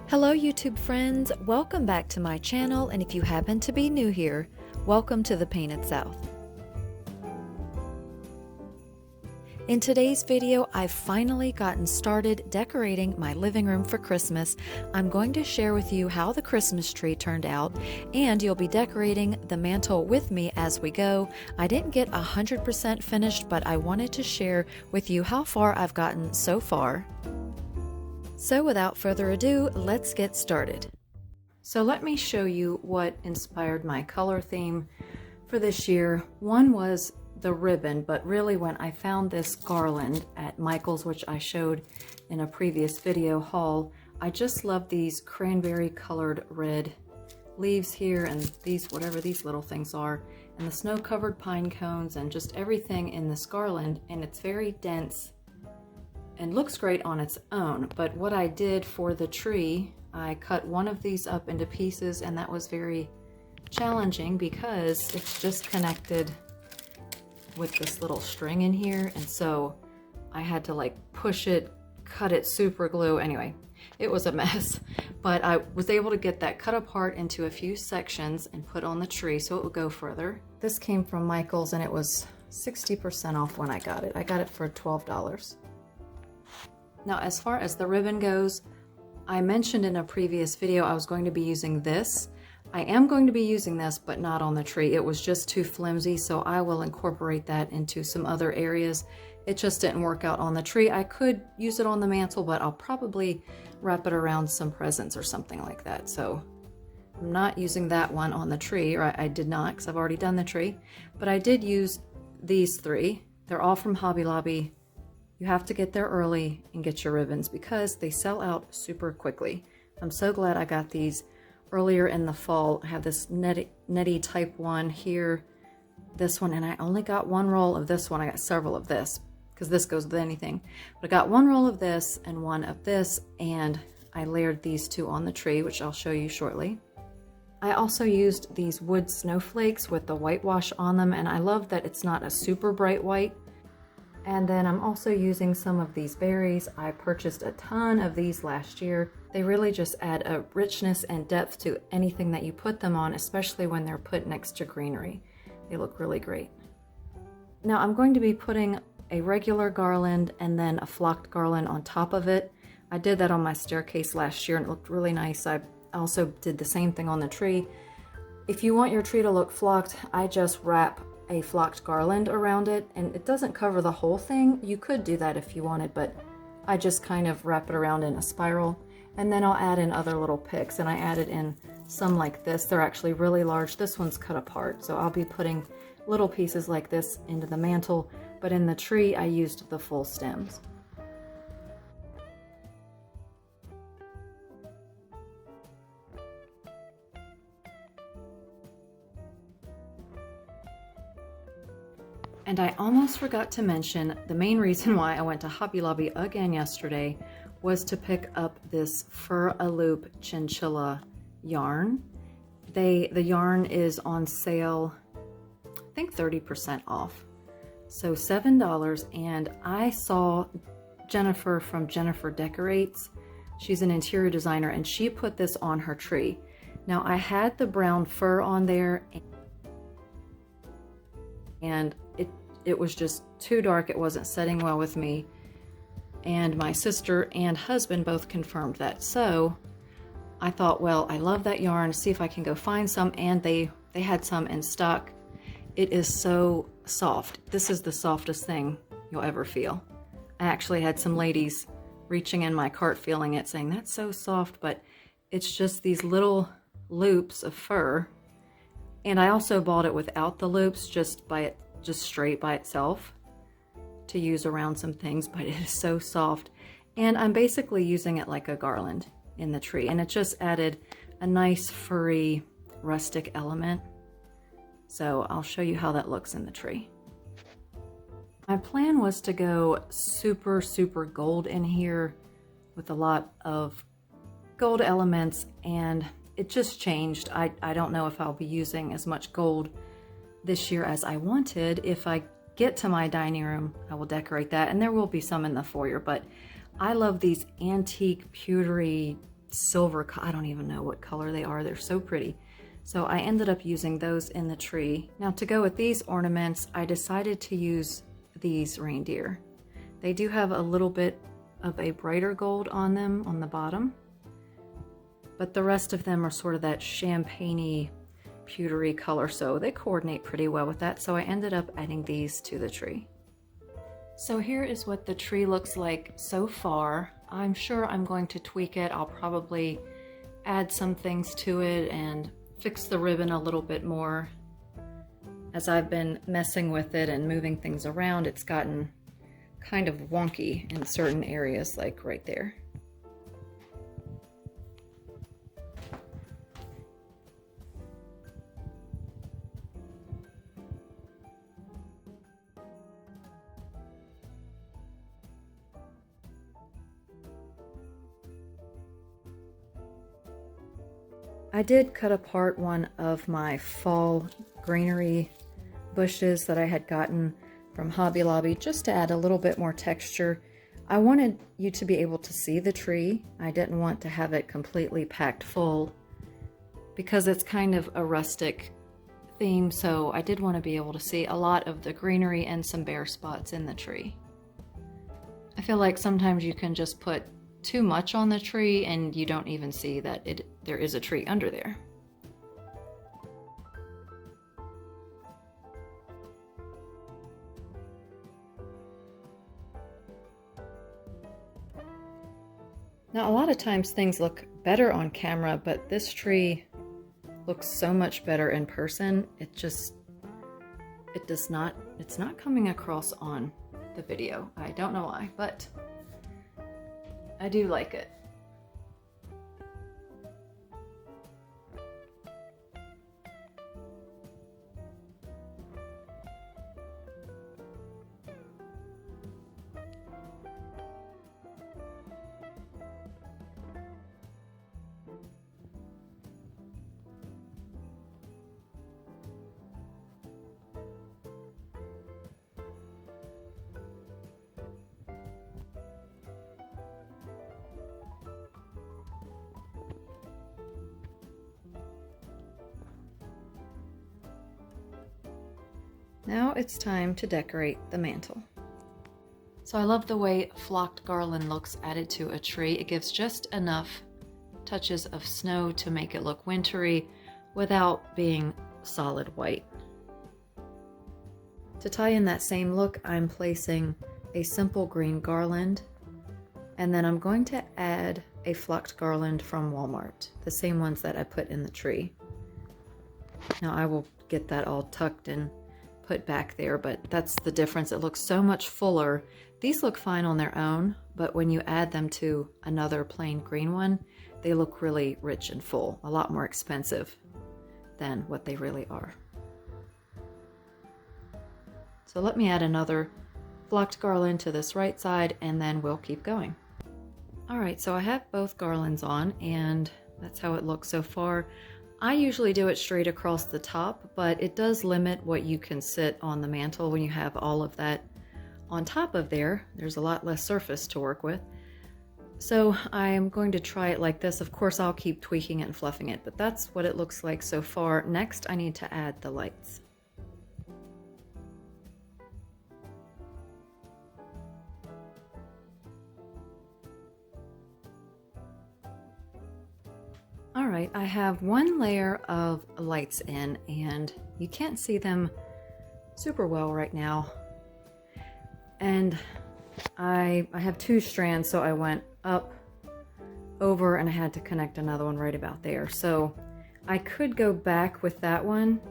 Hello YouTube friends, welcome back to my channel, and if you happen to be new here, welcome to the Painted South. In today's video, I've finally gotten started decorating my living room for Christmas. I'm going to share with you how the Christmas tree turned out, and you'll be decorating the mantle with me as we go. I didn't get 100% finished, but I wanted to share with you how far I've gotten so far. So without further ado, let's get started. So let me show you what inspired my color theme for this year. One was the ribbon, but really when I found this garland at Michael's, which I showed in a previous video haul, I just love these cranberry colored red leaves here, and these, whatever these little things are, and the snow covered pine cones, and just everything in this garland. And it's very dense and looks great on its own. But what I did for the tree, I cut one of these up into pieces, and that was very challenging because it's just connected with this little string in here, and so I had to like push it, cut it, super glue. Anyway, it was a mess, but I was able to get that cut apart into a few sections and put on the tree so it would go further. This came from Michael's and it was 60% off when I got it. I got it for $12. Now, as far as the ribbon goes, I mentioned in a previous video I was going to be using this. I am going to be using this, but not on the tree. It was just too flimsy, so I will incorporate that into some other areas. It just didn't work out on the tree. I could use it on the mantle, but I'll probably wrap it around some presents or something like that. So I'm not using that one on the tree, or I did not, because I've already done the tree. But I did use these three. They're all from Hobby Lobby. You have to get there early and get your ribbons because they sell out super quickly. I'm so glad I got these earlier in the fall. I have this netty type one here, this one, and I only got one roll of this one. I got several of this because this goes with anything. But I got one roll of this and one of this, and I layered these two on the tree, which I'll show you shortly. I also used these wood snowflakes with the whitewash on them, and I love that it's not a super bright white. And then I'm also using some of these berries. I purchased a ton of these last year. They really just add a richness and depth to anything that you put them on, especially when they're put next to greenery. They look really great. Now I'm going to be putting a regular garland and then a flocked garland on top of it. I did that on my staircase last year and it looked really nice. I also did the same thing on the tree. If you want your tree to look flocked, I just wrap a flocked garland around it, and it doesn't cover the whole thing. You could do that if you wanted, but I just kind of wrap it around in a spiral, and then I'll add in other little picks, and I added in some like this. They're actually really large. This one's cut apart, so I'll be putting little pieces like this into the mantle, but in the tree I used the full stems. And I almost forgot to mention, the main reason why I went to Hobby Lobby again yesterday was to pick up this Fur a Loop chinchilla yarn. The yarn is on sale, I think 30% off. So $7, and I saw Jennifer from Jennifer Decorates. She's an interior designer, and she put this on her tree. Now I had the brown fur on there, and it was just too dark. It wasn't setting well with me, and my sister and husband both confirmed that. So I thought, well, I love that yarn, see if I can go find some, and they had some in stock. It is so soft. This is the softest thing you'll ever feel. I actually had some ladies reaching in my cart feeling it, saying that's so soft, but it's just these little loops of fur. And I also bought it without the loops, just straight by itself to use around some things, but it is so soft. And I'm basically using it like a garland in the tree, and it just added a nice furry rustic element. So I'll show you how that looks in the tree. My plan was to go super gold in here with a lot of gold elements, and it just changed. I don't know if I'll be using as much gold this year as I wanted. If I get to my dining room, I will decorate that, and there will be some in the foyer, but I love these antique pewtery silver, I don't even know what color they are. They're so pretty. So I ended up using those in the tree. Now to go with these ornaments, I decided to use these reindeer. They do have a little bit of a brighter gold on them on the bottom, but the rest of them are sort of that champagne-y, pewtery color, so they coordinate pretty well with that. So I ended up adding these to the tree. So here is what the tree looks like so far. I'm sure I'm going to tweak it. I'll probably add some things to it and fix the ribbon a little bit more. As I've been messing with it and moving things around, it's gotten kind of wonky in certain areas, like right there. I did cut apart one of my fall greenery bushes that I had gotten from Hobby Lobby just to add a little bit more texture. I wanted you to be able to see the tree. I didn't want to have it completely packed full because it's kind of a rustic theme, so I did want to be able to see a lot of the greenery and some bare spots in the tree. I feel like sometimes you can just put too much on the tree and you don't even see that there is a tree under there. Now, a lot of times things look better on camera, but this tree looks so much better in person. It's not coming across on the video. I don't know why, but I do like it. Now it's time to decorate the mantle. So I love the way flocked garland looks added to a tree. It gives just enough touches of snow to make it look wintry without being solid white. To tie in that same look, I'm placing a simple green garland, and then I'm going to add a flocked garland from Walmart, the same ones that I put in the tree. Now I will get that all tucked and put back there, but that's the difference. It looks so much fuller. These look fine on their own, but when you add them to another plain green one, they look really rich and full, a lot more expensive than what they really are. So let me add another flocked garland to this right side, and then we'll keep going. All right, so I have both garlands on, and that's how it looks so far. I usually do it straight across the top, but it does limit what you can sit on the mantle when you have all of that on top of there. There's a lot less surface to work with. So I'm going to try it like this. Of course, I'll keep tweaking it and fluffing it, but that's what it looks like so far. Next, I need to add the lights. All right, I have one layer of lights in, and you can't see them super well right now. And I have two strands, so I went up, over, and I had to connect another one right about there. So I could go back with that one.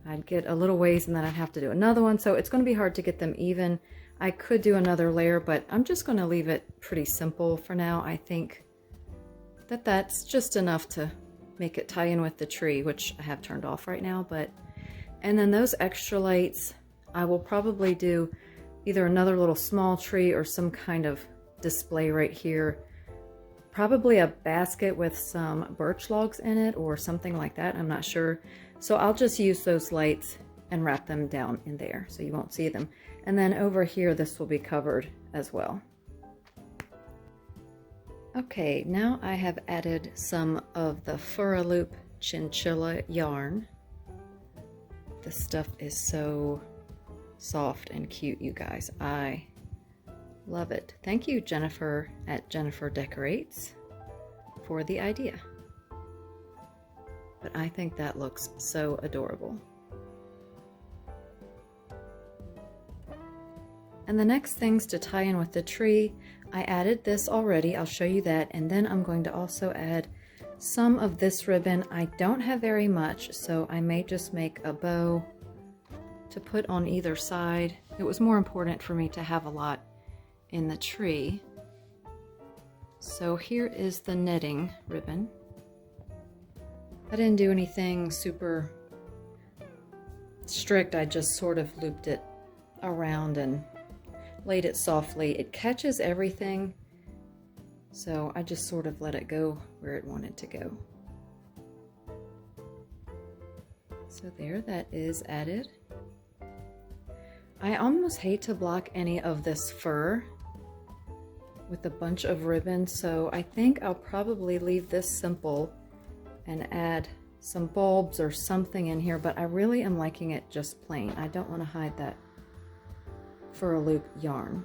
I'd get a little ways and then I'd have to do another one. So it's going to be hard to get them even. I could do another layer, but I'm just going to leave it pretty simple for now. I think that that's just enough to make it tie in with the tree, which I have turned off right now. And then those extra lights, I will probably do either another little small tree or some kind of display right here. Probably a basket with some birch logs in it or something like that. I'm not sure. So I'll just use those lights and wrap them down in there so you won't see them. And then over here, this will be covered as well. Okay, now I have added some of the Furaloop chinchilla yarn. This stuff is so soft and cute, you guys. I love it. Thank you, Jennifer at Jennifer Decorates, for the idea. But I think that looks so adorable. And the next things to tie in with the tree, I added this already. I'll show you that. And then I'm going to also add some of this ribbon. I don't have very much, so I may just make a bow to put on either side. It was more important for me to have a lot in the tree. So here is the netting ribbon. I didn't do anything super strict. I just sort of looped it around and laid it softly. It catches everything, so I just sort of let it go where it wanted to go. So there, that is added. I almost hate to block any of this fur with a bunch of ribbon, so I think I'll probably leave this simple and add some bulbs or something in here, but I really am liking it just plain. I don't want to hide that Furaloop yarn.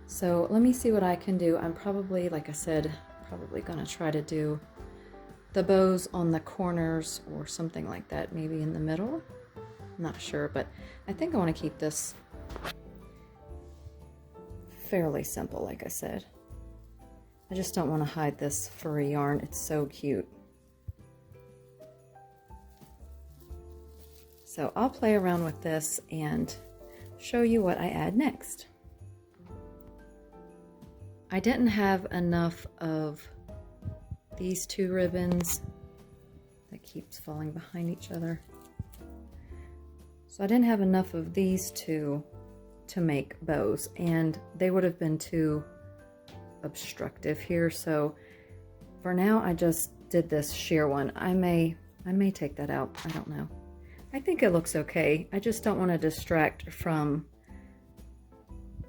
So let me see what I can do. I'm probably, like I said, probably gonna try to do the bows on the corners or something like that, maybe in the middle. I'm not sure, but I think I want to keep this fairly simple, like I said. I just don't want to hide this furry yarn. It's so cute. So I'll play around with this and show you what I add next. I didn't have enough of these two ribbons. That keeps falling behind each other. So I didn't have enough of these two to make bows, and they would have been too obstructive here. So for now, I just did this sheer one. I may take that out. I don't know. I think it looks okay. I just don't want to distract from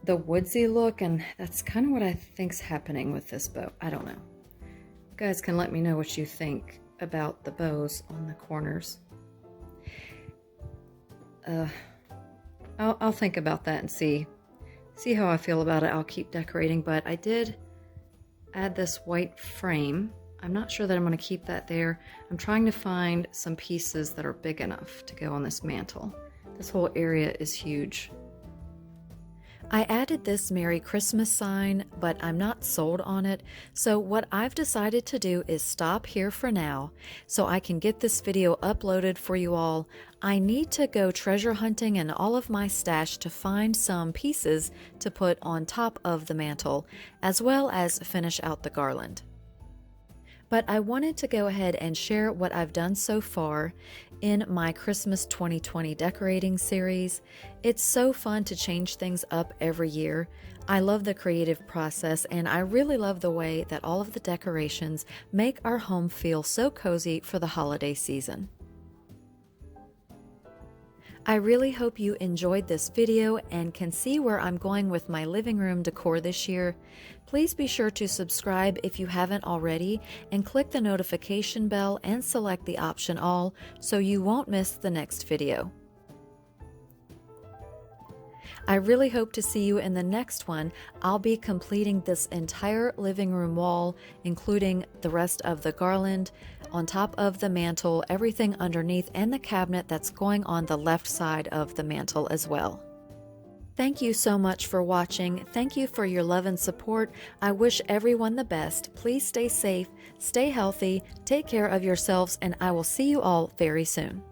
the woodsy look, and that's kind of what I think's happening with this bow. I don't know. You guys can let me know what you think about the bows on the corners. I'll think about that and see how I feel about it. I'll keep decorating, but I did add this white frame. I'm not sure that I'm going to keep that there. I'm trying to find some pieces that are big enough to go on this mantle. This whole area is huge. I added this Merry Christmas sign, but I'm not sold on it. So what I've decided to do is stop here for now so I can get this video uploaded for you all. I need to go treasure hunting in all of my stash to find some pieces to put on top of the mantle, as well as finish out the garland. But I wanted to go ahead and share what I've done so far in my Christmas 2020 decorating series. It's so fun to change things up every year. I love the creative process, and I really love the way that all of the decorations make our home feel so cozy for the holiday season. I really hope you enjoyed this video and can see where I'm going with my living room decor this year. Please be sure to subscribe if you haven't already, and click the notification bell and select the option all so you won't miss the next video. I really hope to see you in the next one. I'll be completing this entire living room wall, including the rest of the garland, on top of the mantle, everything underneath, and the cabinet that's going on the left side of the mantle as well. Thank you so much for watching. Thank you for your love and support. I wish everyone the best. Please stay safe, stay healthy, take care of yourselves, and I will see you all very soon.